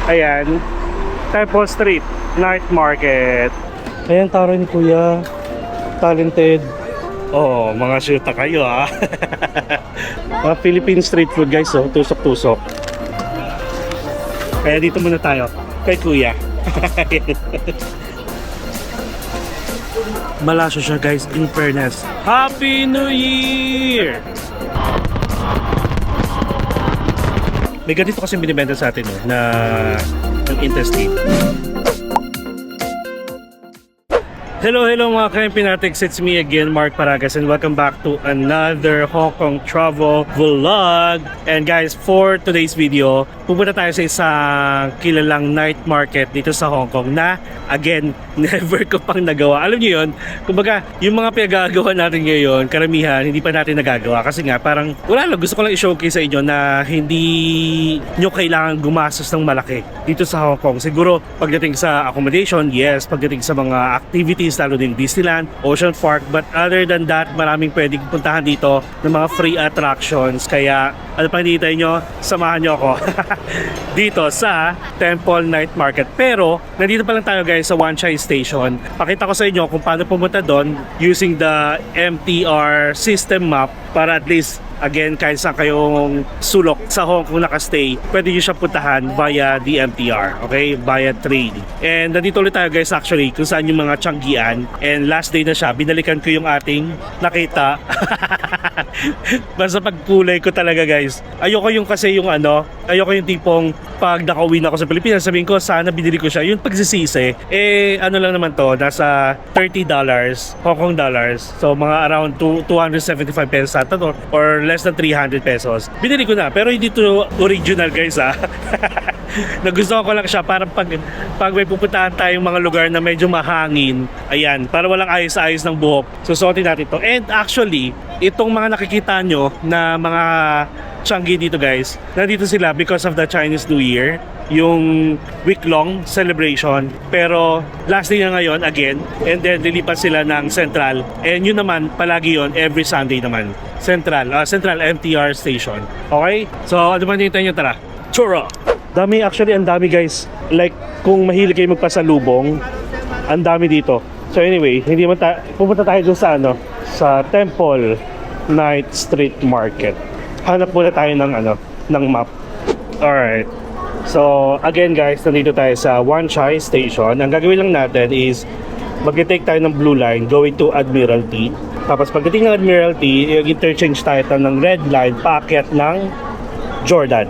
Ayan. Temple Street Night Market. Ayan, taro ni Kuya. Talented. Oh, mga syuta kayo ah. Mga Philippine street food guys, oh. Tusok-tusok. Kaya dito muna tayo. Kay Kuya. Malaso siya guys, in fairness. Happy New Year! May ganito kasi binibenta sa atin na ng interstate. Hello mga ka-Impinatics, it's me again, Mark Paragas, and welcome back to another Hong Kong travel vlog. And guys, for today's video, pupunta tayo sa isang kilalang night market dito sa Hong Kong na, again, never ko pang nagawa. Alam niyo yun, kumbaga, yung mga pinagagawa natin ngayon, karamihan, hindi pa natin nagagawa. Kasi nga, parang, wala lang, gusto ko lang i-showcase sa inyo na hindi nyo kailangan gumastos ng malaki dito sa Hong Kong. Siguro, pagdating sa accommodation, yes, pagdating sa mga activities, lalo din Disneyland, Ocean Park, but other than that, maraming pwedeng puntahan dito ng mga free attractions. Kaya, ano pang hinihintay nyo? Samahan nyo ako dito sa Temple Night Market. Pero, nandito pa lang tayo guys sa Wan Chai Station. Pakita ko sa inyo kung paano pumunta doon using the MTR system map para at least, again, kahit saan kayong sulok sa Hong Kong nakastay, pwede nyo siya puntahan via the MTR, okay? Via train. And nandito ulit tayo guys actually kung saan yung mga Changian. And last day na siya, binalikan ko yung ating nakita. Basta pagkulay ko talaga guys. Ayoko yung kasi yung ayoko yung tipong pag nakauwi na ako sa Pilipinas, sabihin ko sana binili ko siya. Yung pagsisisi, ano lang naman to, nasa $30 Hong Kong dollars. So mga around 275 pesos ata or less than 300 pesos. Binili ko na, pero hindi to original guys ha. Nagustuhan ko lang siya para pag may pupuntahan tayong mga lugar na medyo mahangin, ayan, para walang ayos-ayos ng buhok, susuotin natin to. And actually, itong mga nakikita nyo na mga Changi dito guys, nandito sila because of the Chinese New Year, yung week-long celebration. Pero last day na ngayon again, and then lilipat sila ng Central, and yun naman palagi yun every Sunday naman, Central MTR station. Okay, so ano ba nito nyo? Tara, churro! Dami, actually ang dami guys, like kung mahilig kayo magpasalubong, ang dami dito. So anyway, hindi man pupunta tayo dun sa sa Temple Night Street Market. Hanap muna tayo ng map. Alright. So, again guys, nandito tayo sa Wan Chai Station. Ang gagawin lang natin is mag-take tayo ng blue line going to Admiralty. Tapos pagdating ng Admiralty, interchange tayo ng red line paakyat ng Jordan.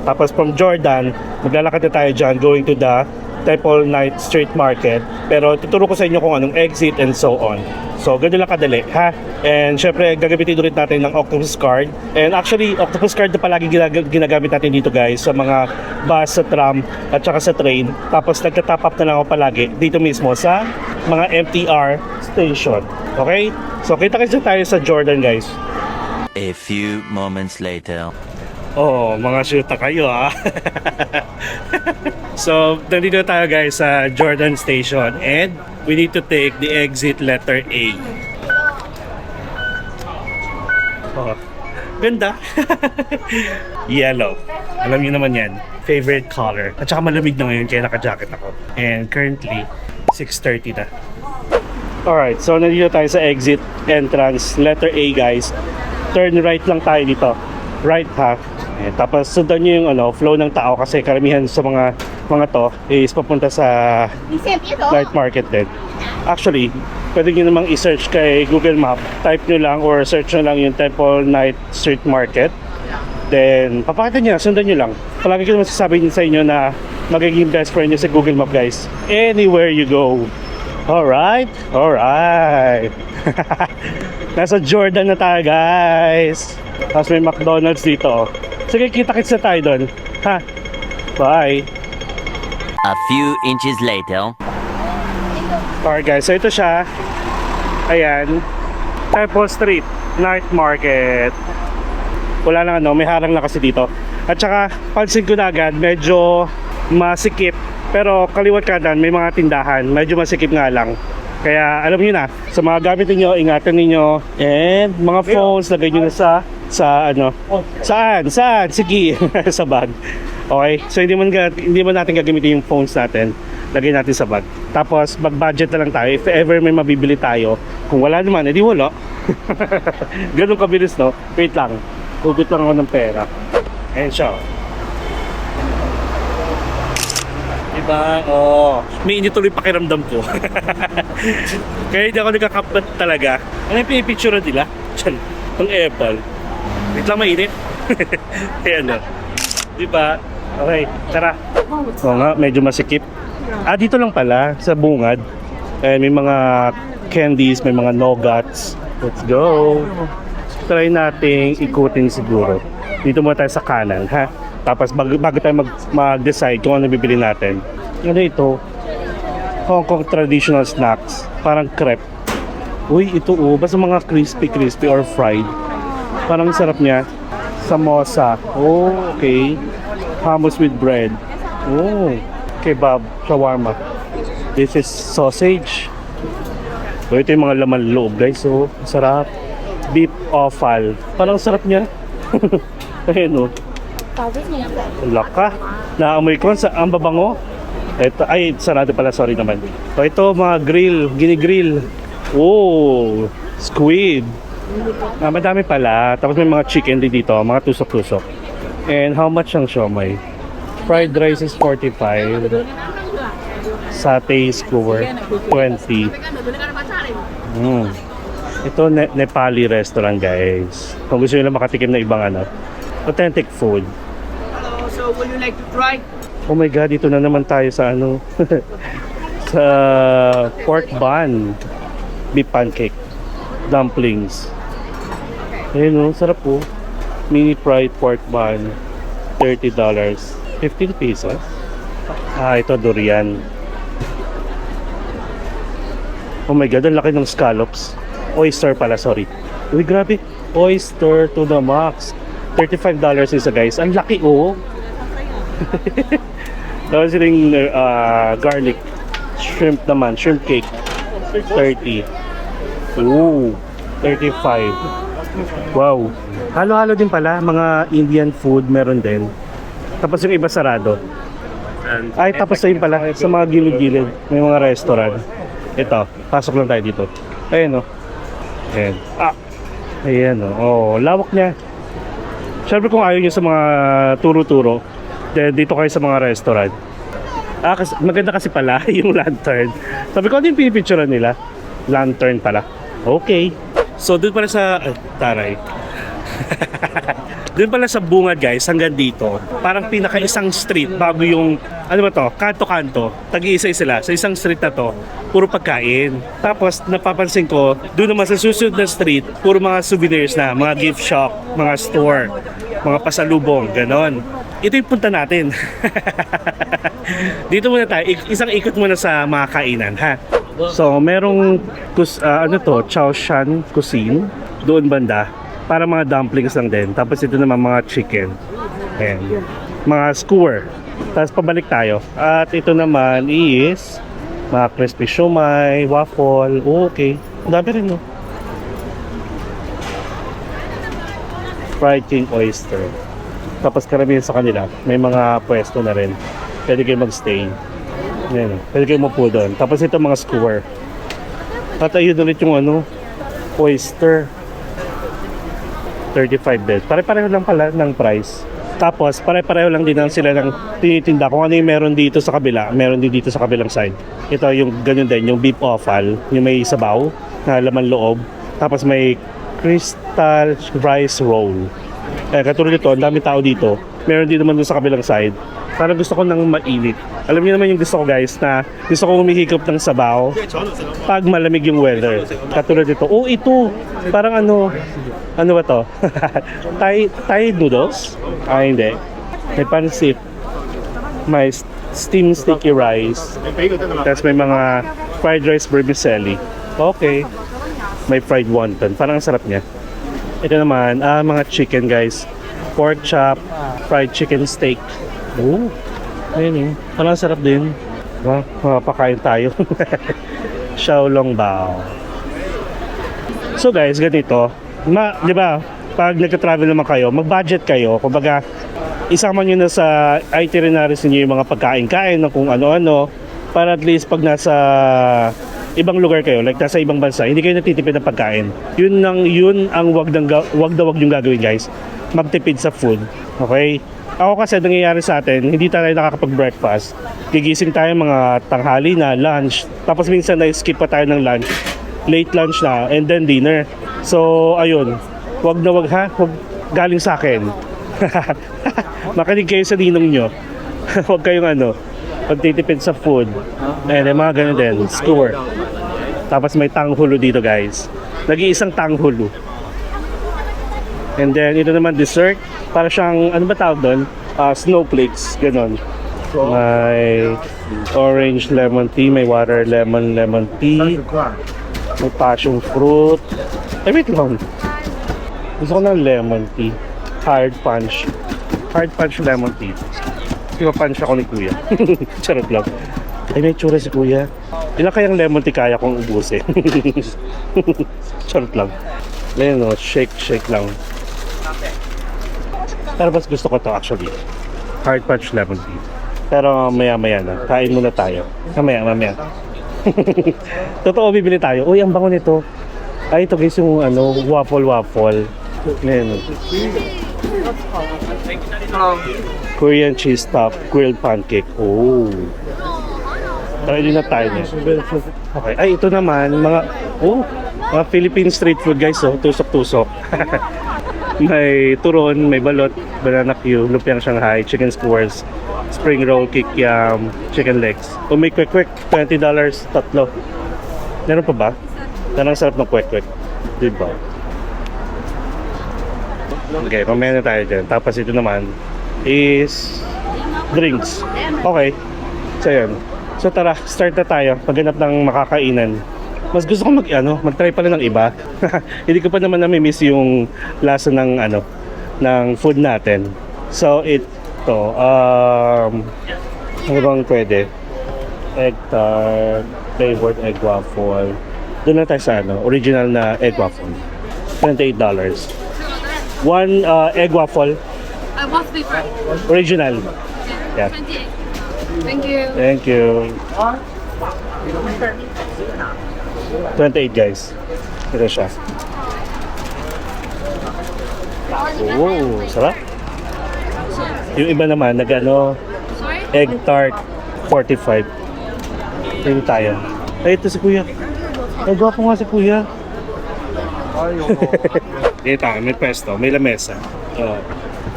Tapos from Jordan, maglalakad na tayo dyan going to the Temple Night Street Market. Pero tuturo ko sa inyo kung anong exit and so on. So, ganun lang kadali, ha? And syempre, gagamitin ulit natin ng Octopus Card. And actually, Octopus Card na palagi ginagamit natin dito guys sa mga bus, sa tram, at saka sa train. Tapos nagka-top up na lang ako palagi dito mismo sa mga MTR station. Okay? So, kita-kita tayo sa Jordan guys. A few moments later. Oh, mga syuta kayo ha. So, nandito tayo guys sa Jordan Station and we need to take the exit letter A. Oh, ganda. Yellow. Alam niyo naman yan. Favorite color. At saka malamig na ngayon kaya naka-jacket ako. And currently, 6:30 na. Alright, so nandito tayo sa exit entrance letter A guys. Turn right lang tayo dito. Right ha. Eh, tapos sundan nyo yung flow ng tao kasi karamihan sa mga to is papunta sa night market din. Actually, pwede nyo namang i-search kay Google Map. Type nyo lang or search nyo lang yung Temple Night Street Market. Then, papakita nyo, sundan nyo lang. Palagi ko naman sasabihin sa inyo na magiging best friend nyo sa Google Map guys. Anywhere you go. Alright? Alright. Nasa Jordan na tayo guys. Tapos may McDonald's dito. Sige, kita-kits na tayo doon. Ha? Bye! A few inches later. Alright guys, so ito siya. Ayan. Temple Street Night Market. Wala lang may harang na kasi dito. At saka, pansin ko na agad, medyo masikip. Pero kaliwat kanan, may mga tindahan. Medyo masikip nga lang. Kaya alam niyo na, sa mga gamit niyo, ingatan niyo. And mga phones, lagay niyo na sa Saan? Sige, sa bag. Okay? So hindi mo natin gagamitin yung phones natin. Lagay natin sa bag. Tapos mag-budget na lang tayo. If ever may mabibili tayo, kung wala naman, edi wala. Ganun kabilis, no? Wait lang. Hugit lang ako ng pera. Ayan siya. Diba? Oh, may init tuloy pakiramdam ko. Kaya hindi ako nagkakapat talaga. Ano yung pinipicture nila? Diyan, ang apple. Wait lang, mainit. Ayan na. Diba? Okay, tara. Oo nga, medyo masikip. Dito lang pala, sa bungad. May mga candies, may mga nuggets. Let's go. Try nating ikutin siguro. Dito muna tayo sa kanan, ha? Tapos bago tayo mag-decide kung ano bibili natin. Ano ito? Hong Kong traditional snacks. Parang crepe. Uy, ito basta mga crispy or fried. Parang sarap niya. Samosa. Oh, okay. Hummus with bread. Oh, kebab, shawarma. This is sausage. So, ito yung mga laman loob, guys. So, sarap. Beef offal. Parang sarap niya. Ayan, laka. Naamoy ko ang babango. Ito, ay, sarado pala. Sorry naman. So, ito, mga gini-grill. Oh, squid. Madami pala. Tapos may mga chicken din dito. Mga tusok-tusok. And how much ang siomay? Fried rice is 45. Satay skewer 20. Ito Nepali restaurant, guys. Kung gusto nyo lang makatikim na ibang authentic food. So would you like to try? Oh my god, dito na naman tayo sa sa pork bun, beef pancake, dumplings. Ayun, sarap po. Mini fried pork bun, $30. 15 pesos. Ito durian. Oh my god, ang laki ng scallops. Oyster pala, sorry. Uy, grabe. Oyster to the max. $35 isa, guys. Ang laki, Tapos yung garlic. Shrimp naman. Shrimp cake. 30. Ooh, 35. Wow. Halo-halo din pala. Mga Indian food meron din. Tapos yung iba sarado. Tapos ayun pala. Sa mga gilid-gilid. May mga restaurant. Ito. Pasok lang tayo dito. Ayan, Ayan. Ayan, lawak niya. Siyempre kung ayaw nyo sa mga turo-turo, dito kayo sa mga restaurant. Maganda kasi pala yung lantern. Sabi ko, ano yung pinipicturean nila? Lantern pala. Okay. So, doon pala sa... taray. Doon pala sa bungad, guys, hanggang dito. Parang pinaka-isang street bago yung... Ano ba to? Kanto-kanto. Tag-iisa sila. Sa isang street na to, puro pagkain. Tapos, napapansin ko, doon naman sa susunod na street, puro mga souvenirs na. Mga gift shop, mga store, mga pasalubong, ganon. Ito yung punta natin. Dito muna tayo. Isang ikot muna sa mga kainan, ha? So, merong Chaoshan Cuisine doon banda para mga dumplings lang din. Tapos ito naman mga chicken. Ayan. Mga skewer. Tapos pabalik tayo. At ito naman is mga crispy siomai, waffle. Okay. Ang dami rin, Fried king oyster. Tapos karamihan sa kanila, may mga pwesto na rin. Pwede kayo magstay. Ayan, pwede kayo mapo doon. Tapos ito mga skewer. At ayun ulit yung oyster. 35 din. Pare-pareho lang pala ng price. Tapos pare-pareho lang din sila ng tinitinda. Kung ano yung meron dito sa kabila, meron din dito sa kabilang side. Ito yung ganun din, yung beef offal, yung may sabaw na laman loob. Tapos may crystal rice roll. Katulad nito, ang dami tao dito. Meron din naman doon sa kabilang side. Parang gusto ko ng mainit. Alam niyo naman yung gusto ko, guys, na gusto ko humihigop ng sabaw pag malamig yung weather. Katulad nito. Oh, ito. Parang ano ba to? Thai noodles? Hindi. May pansit. May steamed sticky rice. Tapos may mga fried rice vermicelli. Okay. May fried wonton. Parang ang sarap niya. Ito naman, mga chicken, guys. Pork chop, fried chicken steak. Oh, ayun parang sarap din. Mapakain tayo. Xiaolong bao. So guys, ganito. Di ba? Pag nagka-travel naman kayo, mag-budget kayo. Kumbaga, isama nyo na sa itineraries ninyo yung mga pagkain-kain ng kung ano-ano para at least pag nasa ibang lugar kayo, like nasa ibang bansa, hindi kayo natitipid ng pagkain. Yun ang wag yung gagawin, guys. Magtipid sa food. Okay? Ako kasi nangyayari sa atin, hindi tayo nakakapag-breakfast. Gigising tayo mga tanghali na, lunch. Tapos minsan na-skip pa tayo ng lunch. Late lunch na, and then dinner. So, ayun. Wag galing sa akin. Makinig kayo sa ninong nyo. Huwag kayong pagtitipid sa food. And mga ganun din, skewer. Tapos may tanghulo dito, guys. Nag-iisang tanghulo. And then, ito naman dessert. Para siyang, ano ba tawag doon? Snowflakes, ganun. May orange lemon tea, may watermelon lemon tea, may passion fruit. Ay, wait lang. Gusto ko ng lemon tea. Hard punch. Hard punch lemon tea. Punch ako ni Kuya. Charot lang. Ay, may tsura si Kuya. Ilan kayang lemon tea kaya kong ubusin? Charot lang. Ayun shake lang. Pero mas gusto ko to actually. Hard punch lemon tea. Pero maya-maya na. Kain muna tayo. Mamaya. Totoo, bibili tayo. Uy, ang bango nito. Ay, ito guys yung waffle. Ayan. Korean cheese top grilled pancake. Oh. Try din na tayo. Okay. Ay, ito naman mga Philippine street food, guys. Tusok-tusok. May turon, may balot, banana Q, lumpiang Shanghai, chicken skewers, spring roll, kikiam, chicken legs. Kung may kwek-kwek, $20, tatlo. Meron pa ba? Yan ang sarap ng kwek-kwek. Diba? Okay, mamaya na tayo dyan. Tapos ito naman is drinks. Okay. So yun. So tara, start na tayo. Pagganap ng makakainan. Mas gusto ko mag-try pala ng iba. Hindi ko pa naman nami-miss yung lasa ng ng food natin. So ito, ano bang pwede? Egg tart, flavored egg waffle. Doon na tayo sa original na egg waffle. $28. One egg waffle. What's the price? Original. Yeah. 28. Thank you. Thank you. 28 guys. Ito siya. Oh, sarap. Yung iba naman Sorry? egg tart 45. Ito tayo. Ay, ito si Kuya. Ay, gwapo nga si Kuya. Dito tayo, may pwesto, may lamesa.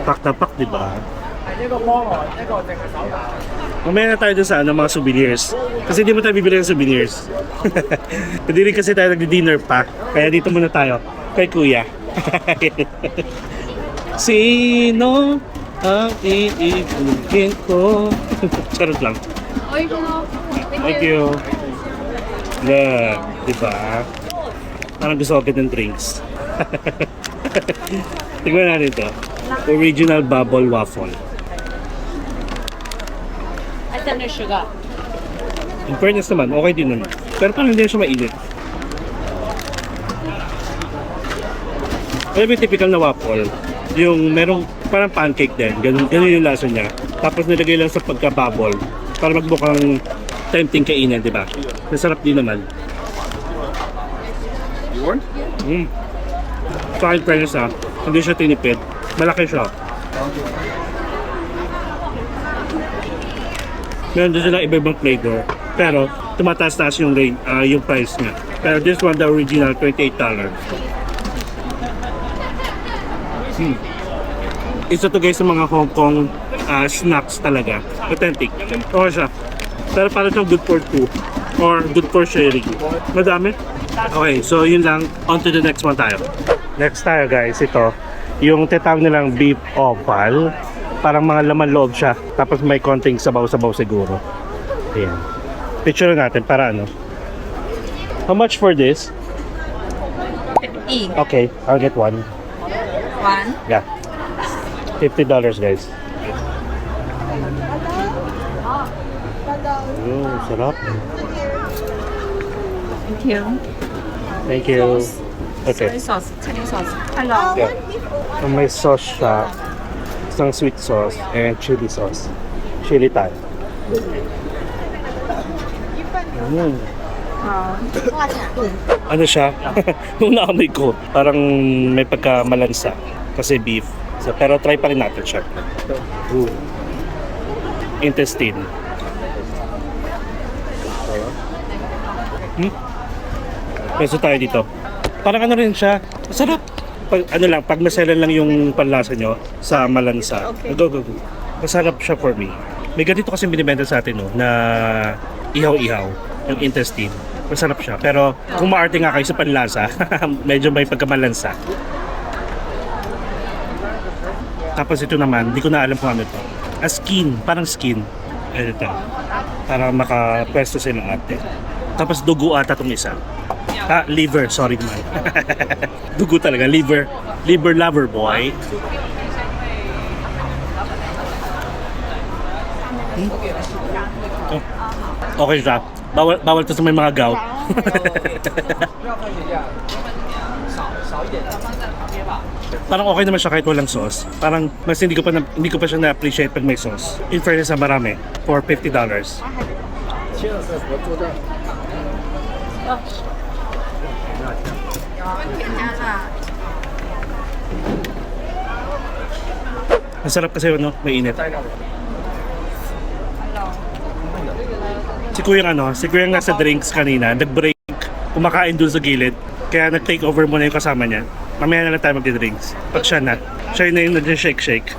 Pak na pak, di ba? Mamaya na tayo dun sa mga souvenirs. Kasi hindi mo tayo bibili ng souvenirs. Hindi rin kasi tayo nagdi-dinner pa. Kaya dito muna tayo kay Kuya. Sino ang iibigin ko? Charot lang. Oy, Thank you. Look, diba? Parang gusto ko agad ng drinks. Tignan natin ito. Original bubble waffle. I send her sugar. In fairness naman, okay din naman. Pero parang hindi siya mainit. Alam mo yung typical na waffle, yung merong parang pancake din, ganun yung lasa niya. Tapos nilagay lang sa pagka-bubble para magmukhang tempting kainan, di ba? Masarap din naman. Sa akin fairness hindi siya tinipid. Malaki siya. Meron din sila iba-ibang flavor. Pero tumataas-taas yung price niya. Pero this one, the original, $28. Isa to guys sa mga Hong Kong snacks talaga. Authentic. Okay siya. Pero parang siyang good for two. Or good for sharing. Madami. Okay, so yun lang. On to the next one tayo. Next tayo guys, ito. Yung tinatawag nilang beef oval. Parang mga laman loob siya. Tapos may konting sabaw-sabaw siguro. Ayan. Picture natin para How much for this? Okay, I'll get one. One. Yeah. $50 guys. Oh, sarap. Thank you. Thank you. Okay. Chili sauce. Hello. Yeah. So may sauce siya. Isang sweet sauce and chili sauce. Chili Thai. Ano siya? Nung naamoy ko, parang may pagkamalansa. Kasi beef. So, pero try pa rin natin siya. Ooh. Intestine. Peso tayo dito. Parang ano rin siya. Masarap. Pag maselan lang yung panlasa nyo sa malansa. Go. Masarap siya for me. May ganito kasi binibenta sa atin, no, na ihaw-ihaw. Yung intestine. Masarap siya. Pero kung maarte nga kayo sa panlasa, medyo may pagkamalansa. Tapos ito naman, di ko na alam kung ano ito. Skin. Parang skin. Ito. Para makapwesto silang ate. Tapos dugo ata itong isa. Liver. Sorry naman. Dugo talaga. Liver. Liver lover boy. Okay siya. Bawal to sa may mga gout. Parang okay naman siya kahit walang sauce. Parang mas hindi ko pa siya na-appreciate pag may sauce. In fairness na marami. For $50. Masarap kasi ano, may init. Si Kuya nasa drinks kanina, nag-break, kumakain dun sa gilid. Kaya nag-take over muna yung kasama niya. Mamaya na lang tayo magdi-drinks. Pag siya na yung nag-shake-shake.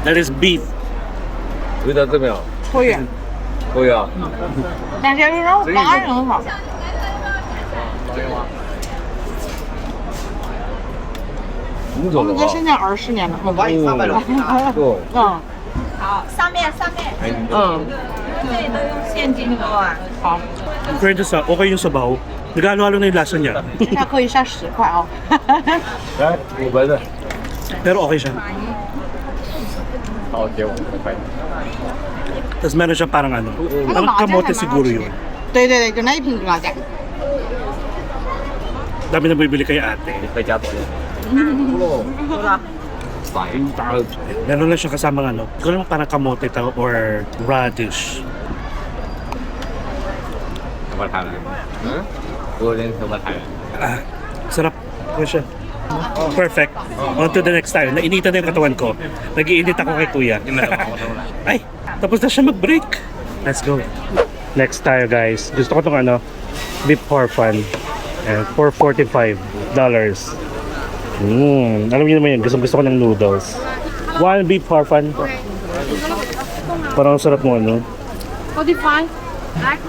That is beef. 味道怎么样？可以，可以啊。但是这种当然很好。五种的吧？在20年了。哦，嗯好，上面嗯，对都用现金的啊。好， Friend sa okay yung sabaw. Nag-halo-halo na yung lasa niya. 现在可以下10块哦。来500的， Pero okay siya. 好，给我快。 Tapos meron siya parang ano. Parang kamote siguro yun. 对对对，就那一瓶麻酱。 Dami na bibili kay ate. 再加多点。Meron lang siya kasamang ano. Hindi ko alam parang kamote to or radish. 什么汤的？嗯，我连什么汤？ Sarap. Ano siya? Perfect. On to the next tayo. Nainitan na yung katawan ko. Nag-iinit ako kay kuya. Ay, tapos na siya mag-break. Let's go. Next tayo guys. Gusto ko itong ano, beef horfun. For $45. Alam niyo naman yun. Gusto ko ng noodles. One beef horfun. Parang ang sarap mo ano. 45，来，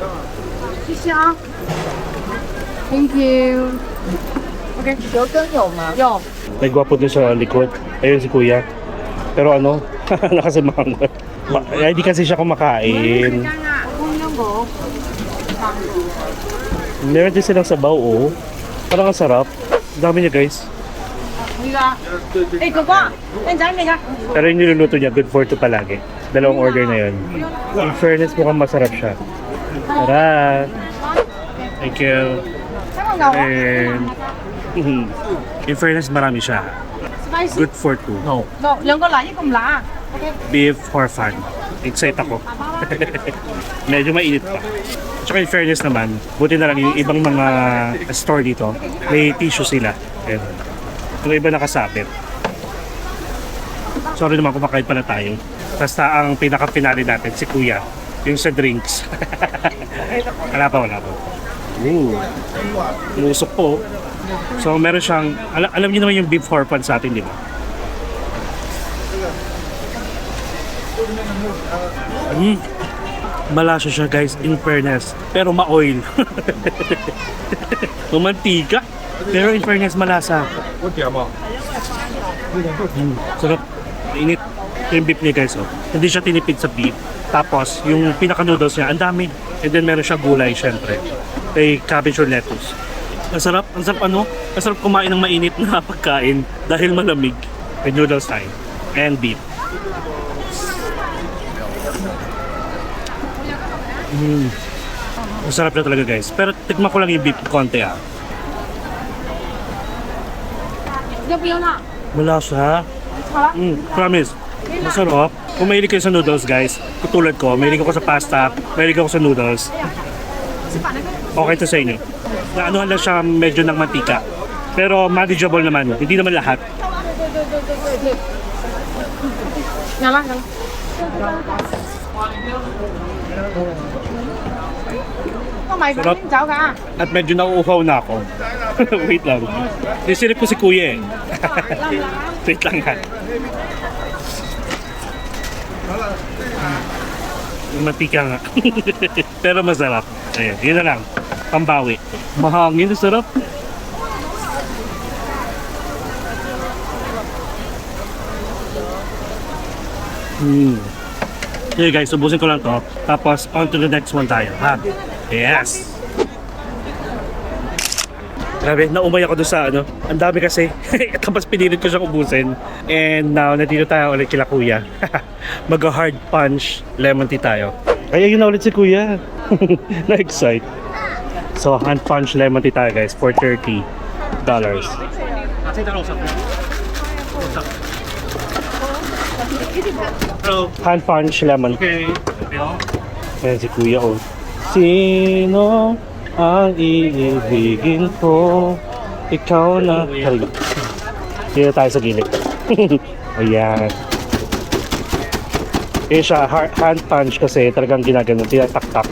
谢谢啊。Thank you。OK，油羹有吗？有。 May gwapo din sa likod. Ayun si kuya. Pero ano, nakasimangot. Hindi kasi siya kumakain. Meron din silang sabaw, oh. Parang ang sarap. Ang dami niya, guys. 那个，哎，哥哥，那你讲那个。 Pero yung niluluto niya, good for two palagi. Dalawang order na yun. In fairness, mukhang masarap siya. Tara! Thank you. And, in fairness, marami siya. Good for two. No. 2个辣，一个唔辣。 Beef horfun. Excited ako. Medyo mainit pa. Tsaka in fairness naman, buti na lang yung ibang mga store dito, may tissue sila. Ayan. Yung iba nakasabit. Sorry naman, kumakain pala tayo. Basta ang pinaka-finale natin, si Kuya. Yung sa drinks. wala pa. Musok po. So meron siyang, alam niyo naman yung beef horfun sa atin, di ba? Malasa siya guys, in fairness. Pero ma-oil. Mamantika. Pero in fairness, malasa. Sarap. Init. Yung beef niya guys, oh. Hindi siya tinipid sa beef. Tapos, yung pinaka-noodles niya, ang dami. And then meron siya gulay, syempre. May cabbage or lettuce. Ang sarap ano? Ang sarap kumain ng mainit na pagkain dahil malamig. May noodles tayo. And beef. Masarap na talaga guys. Pero tikman ko lang yung beef konti ah. 要不要辣？ Malasa. 好了， Promise. Masarap. Kung mahilig kayo sa noodles, guys, katulad ko, mahilig ako sa pasta, mahilig ako sa noodles, okay to sa inyo. Naanuhan lang siya medyo ng mantika. Pero manageable naman, hindi naman lahat. 拿了拿了。我買粉酒㗎。 At medyo nauuhaw na ako. Wait lang. Nisilip ko si Kuya eh. Wait lang ha. Matika nga. Pero masarap. Ayan, yun na lang. Pambawi. Mahangin, sarap. Okay guys, subusin ko lang to. Tapos on to the next one tayo, ha? Yes! Grabe, naumay ako doon sa ano. Ang dami kasi. Tapos pinilit ko siyang ubusin. And now, nandito tayo ulit kila Kuya. Mag-hard punch lemon tea tayo. Ay, yun na ulit si Kuya. Na-excite. So, hand punch lemon tea tayo guys for $30. Hand punch lemon. Okay. Ayan si Kuya oh. Sino ang iibigin ko? Ikaw na. Sorry. Dito tayo sa gilid. Ayan. Eh siya, hand punch kasi talagang ginagano. Tinatak-tak.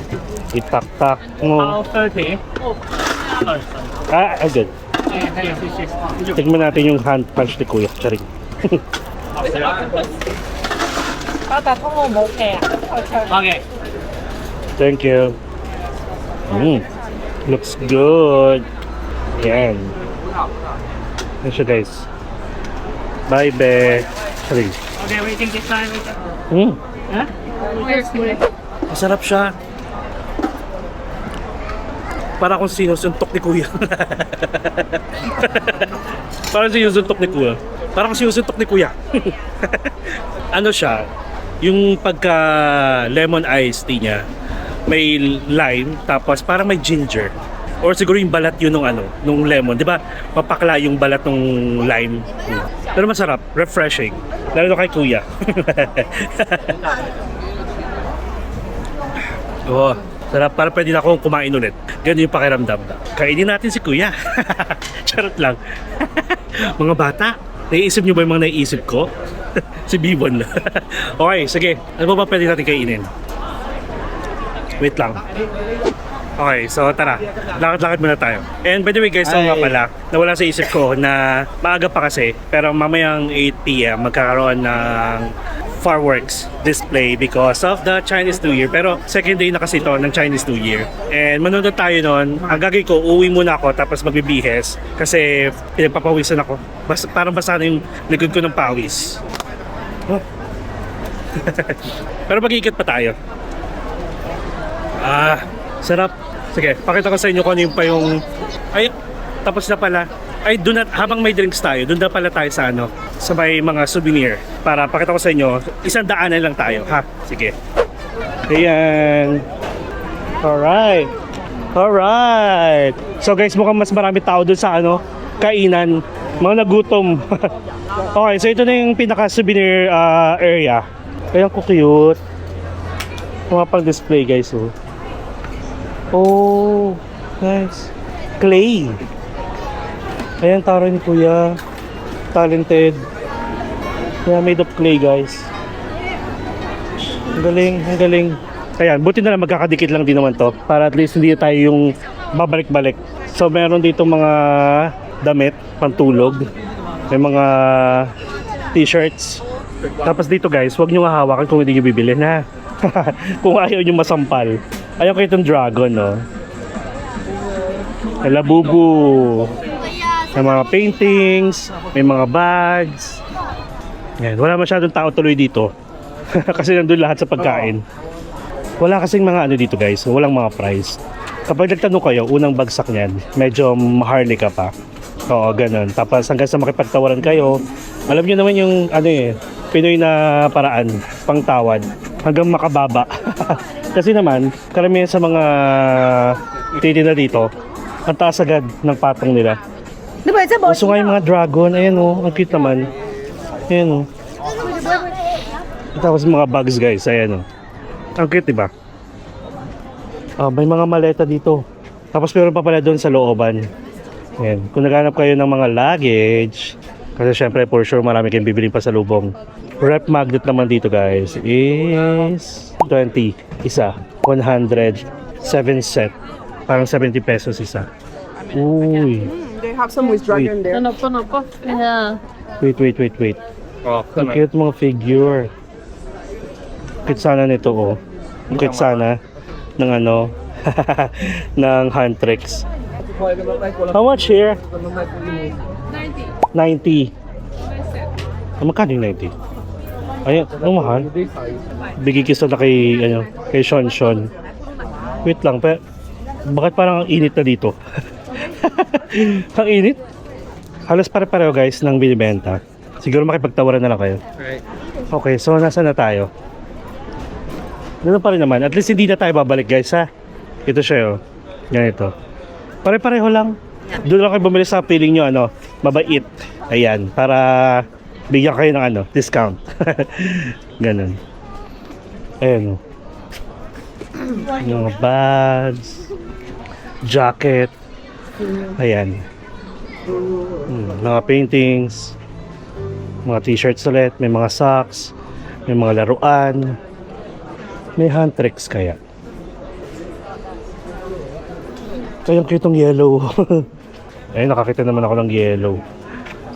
Itak-tak mo. 30. Ah, good. Tignan natin yung hand punch ni Kuya. Charing. 八達通我冇嘅啊。 Okay. Thank you. Looks good. Yan. Yan siya guys. Bye be. Sorry. Okay, waiting this time. Huh? Masarap siya. Para kung sinusuntok ni Kuya. Parang sinusuntok ni Kuya. Parang sinusuntok ni Kuya. Ano siya? Yung pagka lemon iced tea niya, may lime, tapos parang may ginger. Or siguro yung balat yun nung ano, nung lemon. Di ba? Mapakla yung balat nung lime. Pero masarap, refreshing. Lalo na kay Kuya. Oh, sarap. Para pwede na akong kumain ulit. Ganun yung pakiramdam. Kainin natin si Kuya. Charot lang. Mga bata, naiisip nyo ba yung mga naiisip ko? Si Bibon. Okay, sige. Ano ba pwede natin kainin? Wait lang. Okay, so tara. Lakad-lakad muna tayo. And by the way guys, so nga pala, nawala sa isip ko na maaga pa kasi, pero mamayang 8 PM magkakaroon ng fireworks display because of the Chinese New Year. Pero second day na kasi ito ng Chinese New Year. And manonood tayo nun. Ang gagawin ko, uwi muna ako tapos magbibihes kasi pinagpapawisan ako. Parang basa na yung likod ko ng pawis. Oh. Pero mag-iikot pa tayo. Ah, sarap. Sige, pakita ko sa inyo kung ano yung pa yung... Ay, tapos na pala. Ay, doon na, habang may drinks tayo, doon na pala tayo sa ano, sa may mga souvenir. Para pakita ko sa inyo, isang daanan lang tayo, ha? Sige. Ayan. Alright. Alright. So guys, mukhang mas marami tao doon sa ano, kainan. Mga nagutom. Okay, so ito na yung pinaka-souvenir area. Ayan ko cute. Mga pang-display guys, oh. Oh, guys. Clay. Ayan, taro ni Kuya. Talented. Yeah, made of clay, guys. Ang galing, ang galing. Ayan, buti na lang magkakadikit lang din naman to. Para at least hindi tayo yung babalik-balik. So, meron dito mga damit, pantulog. May mga t-shirts. Tapos dito guys, huwag nyo hahawakan kung hindi nyo bibili na. Kung ayaw nyo masampal. Ayaw ko itong dragon, no? May labubu. May mga paintings. May mga bags. Yan. Wala masyadong tao tuloy dito. Kasi nandun lahat sa pagkain. Wala kasing mga ano dito guys. Walang mga price. Kapag nagtanong kayo, unang bagsak niyan, medyo maharli ka pa. Oo, ganun. Tapos hanggang sa makipagtawaran kayo, alam nyo naman yung ano eh, Pinoy na paraan, pangtawad, hanggang makababa. Kasi naman, karamihan sa mga titinda dito, ang taas agad ng patong nila. Di ba, isa Gusto nga yung mga dragon. Ayan oh, ang cute naman. Ayan oh. Tapos mga bugs guys, ayan oh. Ang cute, diba? May mga maleta dito. Tapos meron pa pala doon sa looban. Ayan. Kung naghanap kayo ng mga luggage, kasi syempre for sure marami kayong bibiling pa sa lubong. Rep magnet naman dito guys is 20 isa. 100 7 set. Parang 70 pesos isa. Uy. They have some with dragon there. Yeah. Wait. Ang cute mga figure. Cute sana nito oh. Ang cute sana ng ano ng Huntrix. How much here? 90. Magkano yung 90? Ayun, ang mahal. Bigay kisa na kay, kay Sean. Wait lang, bakit parang ang init na dito? Ang init? Halos pare-pareho guys ng binibenta. Siguro makipagtawaran na lang kayo. Okay, so nasa na tayo? Ganun pa rin naman. At least hindi na tayo babalik guys ha. Ito siya oh. Ganito. Pare-pareho lang. Doon lang kayo bumili sa feeling nyo mabait. Ayan, para bigyan kayo ng discount. Ganun. Ayan oh. Yung mga bags, jacket. Ayan. Mga paintings, mga t-shirts ulit, may mga socks, may mga laruan, may Huntrix kaya. Kaya ang cute ng yellow. Ayun, nakakita naman ako ng yellow.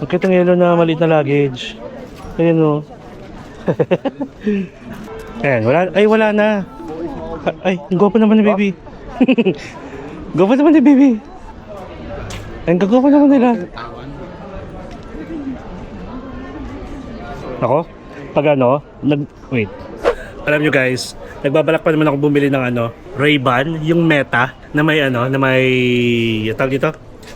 Ang cute ng yellow na maliit na luggage. Ayun o. Ayan, wala na. Ay, ang gwapo naman ni baby. Gwapo naman ni baby. Ang gagwapo naman nila. Ako? Pag wait. Alam nyo guys, nagbabalak pa naman ako bumili ng Ray-Ban, yung Meta na may tawag dito,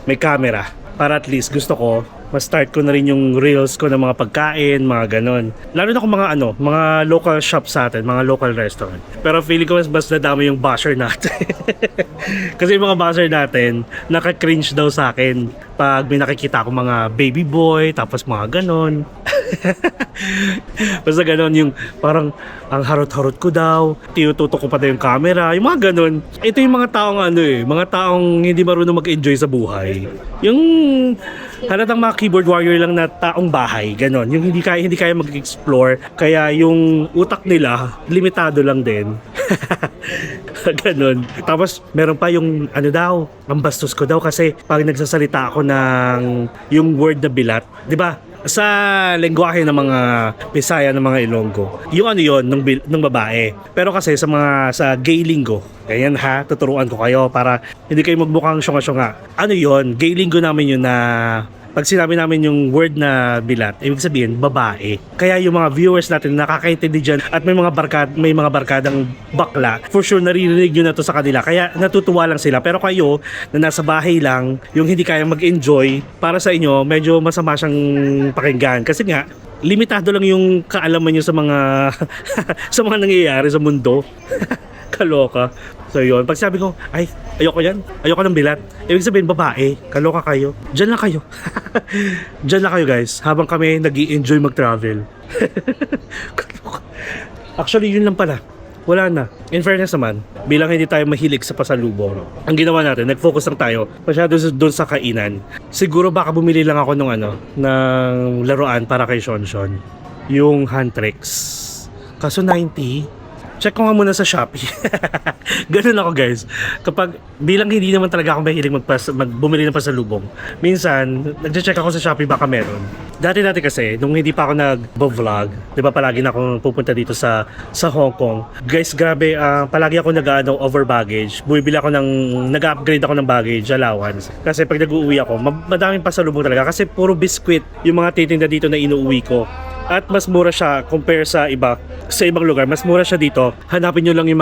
may camera. Para at least gusto ko ma-start ko na rin yung reels ko ng mga pagkain, mga ganon. Lalo na kung mga local shop sa atin, mga local restaurant. Pero feeling ko mas nadami yung basher natin. Kasi yung mga basher natin, naka-cringe daw sa akin pag may nakikita ko mga baby boy, tapos mga ganon. Basta ganon yung parang ang harot-harot ko daw, tinututok ko pa yung camera, yung mga ganon. Ito yung mga taong mga taong hindi marunong mag-enjoy sa buhay. Yung halatang mga keyboard warrior lang na taong bahay, ganon. Yung hindi kaya mag-explore, kaya yung utak nila limitado lang din. Ganon. Tapos meron pa yung ang bastos ko daw kasi pag nagsasalita ako ng yung word na bilat, 'di ba? Sa lengguwahe ng mga Bisaya, ng mga Ilonggo, yung yon ng babae. Pero kasi sa gay lingo, ganyan ha, tuturuan ko kayo para hindi kayo magmukhang syonga-syonga. Yon, gay lingo namin yun na pag sinabi namin yung word na bilat, ibig sabihin babae. Kaya yung mga viewers natin nakakaintindi dyan at may mga barkadang bakla, for sure naririnig nyo na to sa kanila. Kaya natutuwa lang sila. Pero kayo na nasa bahay lang, yung hindi kayang mag-enjoy, para sa inyo medyo masama siyang pakinggan. Kasi nga, limitado lang yung kaalaman nyo sa mga sa mga nangyayari sa mundo. Kaloka. So yun, pag sabi ko, ay, ayoko yan. Ayoko ng bilat. Ibig sabihin, babae. Kaloka kayo. Diyan lang kayo. Diyan lang kayo guys. Habang kami nag-i-enjoy mag-travel. Kaloka. Actually, yun lang pala. Wala na. In fairness naman, bilang hindi tayo mahilig sa pasalubong, ang ginawa natin, nag-focus lang tayo masyado doon sa kainan. Siguro baka bumili lang ako ng laruan para kay Sean. Yung Huntrix. Kaso 90. Check ko nga muna sa Shopee. Ganun ako guys. Kapag bilang hindi naman talaga ako mahilig bumili ng pasalubong, minsan nagche-check ako sa Shopee baka meron. Dati kasi nung hindi pa ako nag-vlog, 'di ba palagi na akong pupunta dito sa Hong Kong. Guys, grabe, palagi ako over baggage. Bumibili ako nag-upgrade ako ng baggage allowance. Kasi pag nag-uuwi ako, madaming pasalubong talaga kasi puro biskwit yung mga titinda dito na inuuwi ko. At mas mura siya compare sa ibang lugar. Mas mura siya dito. Hanapin nyo lang yung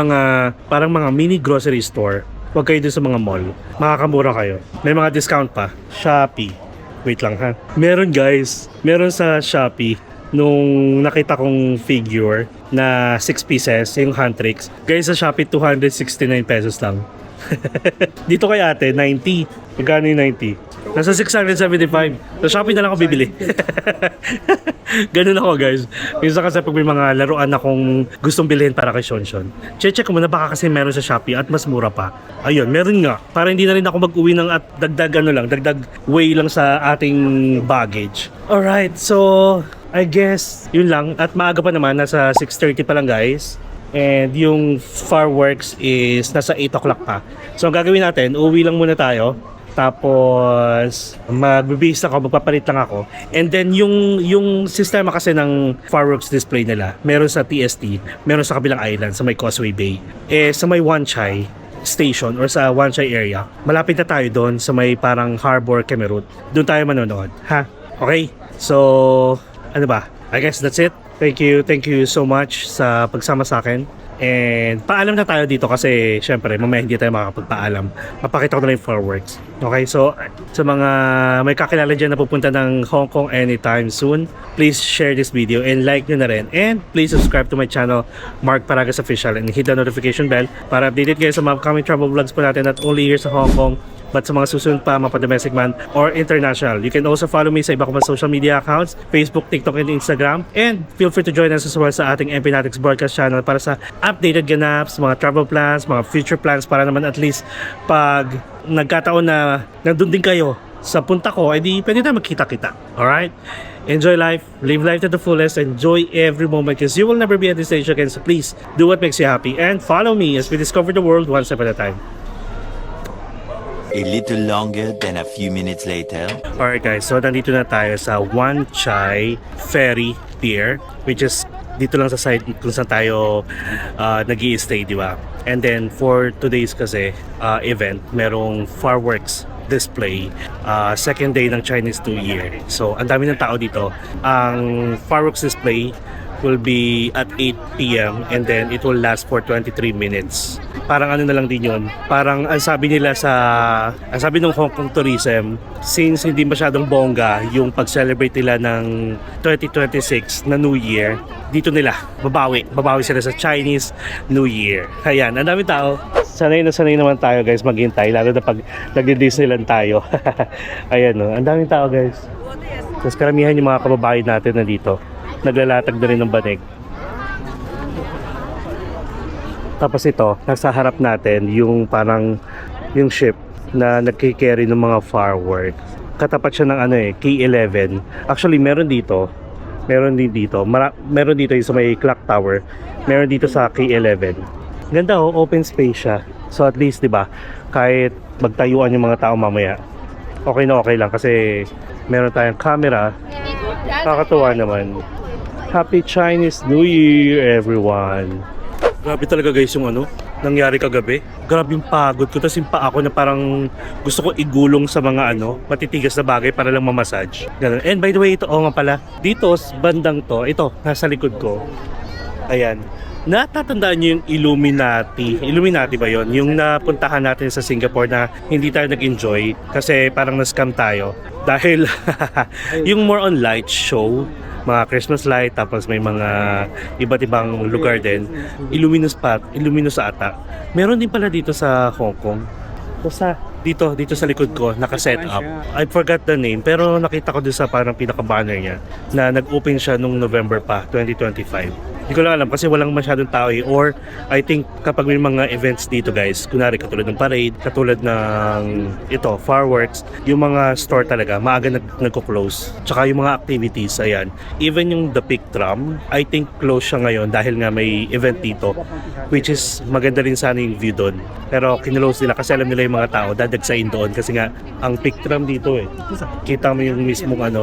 parang mga mini grocery store. Huwag kayo dun sa mga mall. Makakamura kayo. May mga discount pa. Shopee. Wait lang ha. Meron guys. Meron sa Shopee. Nung nakita kong figure na 6 pieces, yung Huntrix. Guys, sa Shopee 269 pesos lang. Dito kay ate, 90. Magkano yung 90? Nasa 675. Sa Shopee na lang ako bibili. Ganun ako guys. Minsan kasi pag may mga laruan akong gustong bilhin para kay Shonshon, check ko muna baka kasi meron sa Shopee at mas mura pa. Ayun, meron nga. Para hindi na rin ako mag-uwi ng at dagdag way lang sa ating baggage. Alright, so I guess yun lang. At maaga pa naman, nasa 6:30 pa lang guys. And yung fireworks is nasa 8 o'clock pa. So ang gagawin natin, uwi lang muna tayo. Tapos magbibihis ako, magpapalit lang ako. And then yung sistema kasi ng fireworks display nila, meron sa TST, meron sa kabilang island sa may Causeway Bay. Sa may Wan Chai station or sa Wan Chai area, malapit na tayo doon sa may parang Harbor Kemerut. Doon tayo manonood, ha? Okay? So, ano ba? I guess that's it. Thank you so much sa pagsama sa akin. And paalam na tayo dito kasi syempre mamaya hindi tayo makakapagpaalam. Mapakita ko na yung fireworks. Okay, so sa mga may kakilala dyan na pupunta ng Hong Kong anytime soon, please share this video and like nyo na rin. And please subscribe to my channel, Mark Paragas Official, and hit the notification bell para updated kayo sa mga upcoming travel vlogs po natin not only here sa Hong Kong but sa mga susunod pa, mga domestic man or international. You can also follow me sa iba kong social media accounts, Facebook, TikTok, and Instagram. And feel free to join us as well sa ating MP Natics broadcast channel para sa updated ganaps, mga travel plans, mga future plans para naman at least pag nagkataon na nandun din kayo sa punta ko, edi pwede tayo magkita-kita. Alright? Enjoy life, live life to the fullest, enjoy every moment because you will never be at this stage again. So please, do what makes you happy and follow me as we discover the world one step at a time. A little longer than a few minutes later. Alright guys, so nandito na tayo sa Wan Chai Ferry Pier, which is dito lang sa side kung saan tayo nag-i-stay, di ba? And then for today's kasi event, merong fireworks display, second day ng Chinese New Year. So ang dami ng tao dito. Ang fireworks display will be at 8 p.m. and then it will last for 23 minutes. Parang ano na lang din yun. Parang ang sabi nila ang sabi ng Hong Kong Tourism, since hindi masyadong bongga yung pag-celebrate nila ng 2026 na New Year, dito nila babawi sila sa Chinese New Year. Ayan, ang dami tao. Sanay naman tayo guys maghintay, lalo na pag nag-Disneyland tayo. Ayan no, ang daming tao guys. Tapos karamihan yung mga kababayan natin na dito. Naglalatag na rin ng banig. Tapos ito, nasa harap natin yung parang yung ship na nagki-carry ng mga fireworks. Katapat siya ng K11. Actually, meron din dito. Meron dito yung sa may clock tower. Meron dito sa K11. Ganda open space siya. So at least, 'di ba, kahit magtayuan yung mga tao mamaya, okay na okay lang kasi meron tayong camera. Nakakatuwa naman. Happy Chinese New Year, everyone! Grabe talaga guys yung nangyari kagabi. Grabe yung pagod ko. Tapos yung paa ko na parang gusto ko igulong sa mga matitigas na bagay para lang mamassage. Ganun. And by the way, ito, nga pala, dito, bandang to, ito, nasa likod ko. Ayan. Natatandaan niyo yung Illuminati. Illuminati ba yon? Yung napuntahan natin sa Singapore na hindi tayo nag-enjoy kasi parang na-scam tayo. Dahil yung more on light show, mga Christmas light, tapos may mga iba't ibang lugar din. Illuminous ata. Meron din pala dito sa Hong Kong. Basta dito sa likod ko, naka-set up. I forgot the name, pero nakita ko doon sa parang pinaka-banner niya na nag-open siya nung November pa, 2025. Hindi ko lang alam kasi walang masyadong tao or I think kapag may mga events dito guys, kunwari katulad ng parade, katulad ng fireworks, yung mga store talaga maaga nagko-close. Tsaka yung mga activities, ayan. Even yung The Peak Tram, I think close siya ngayon dahil nga may event dito, which is maganda rin sana yung view doon. Pero kinlose nila kasi alam nila yung mga tao dadagsain doon kasi nga ang Peak Tram dito kita mo yung mismong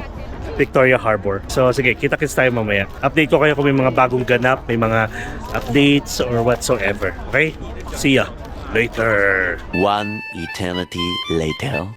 Victoria Harbor. So sige, kita-kits tayo mamaya. Update ko kayo kung may mga bagong ganap, may mga updates or whatsoever. Okay? See ya later. One eternity later.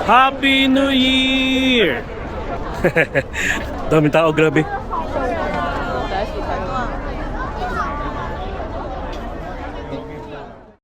Happy New Year! Daming tao, grabe.